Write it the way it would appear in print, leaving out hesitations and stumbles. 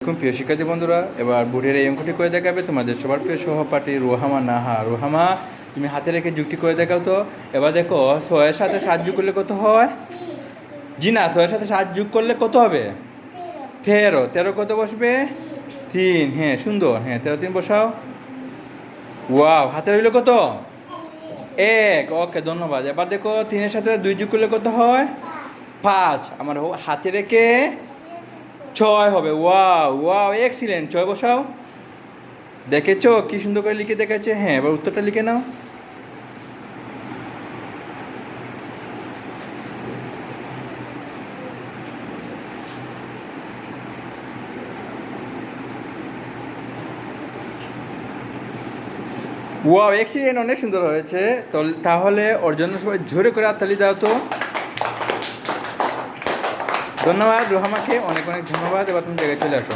আলাইকুম প্রিয় শিক্ষার্থী বন্ধুরা। এবার বোর্ডের এই অঙ্কটি করে দেখাবে তোমাদের সবার প্রিয় সহপাঠী রোহামা নাহা। রোহামা, তুমি হাতে রেখে যুক্তি করে দেখাও তো। এবার দেখো, 6-এর সাথে 7 যোগ করলে কত হয়? জি না, 6-এর সাথে 7 যোগ করলে কত হবে? 13। 13 কত বসবে? 3। হ্যাঁ, সুন্দর। হ্যাঁ, 13 3 বসাও। ওয়াও, হাতে রইল কত? 1। ওকে, ধন্যবাদ। এবার দেখো, 3-এর সাথে 2 যোগ করলে কত হয়? 5। আমার হাতে রেখে 6 হবে। Wow wow, excellent. 6 বসাও। দেখেছো কি সুন্দর করে লিখে দেখাচ্ছে? হ্যাঁ, এবার উত্তরটা লিখে নাও। ওয়াও, এক্সিলেন্ট, অনেক সুন্দর হয়েছে। তো তাহলে ওর জন্য সবাই জোরে করে হাততালি দাও তো। ধন্যবাদ রোহামাকে, অনেক অনেক ধন্যবাদ। এবার তুমি জায়গায় চলে আসো।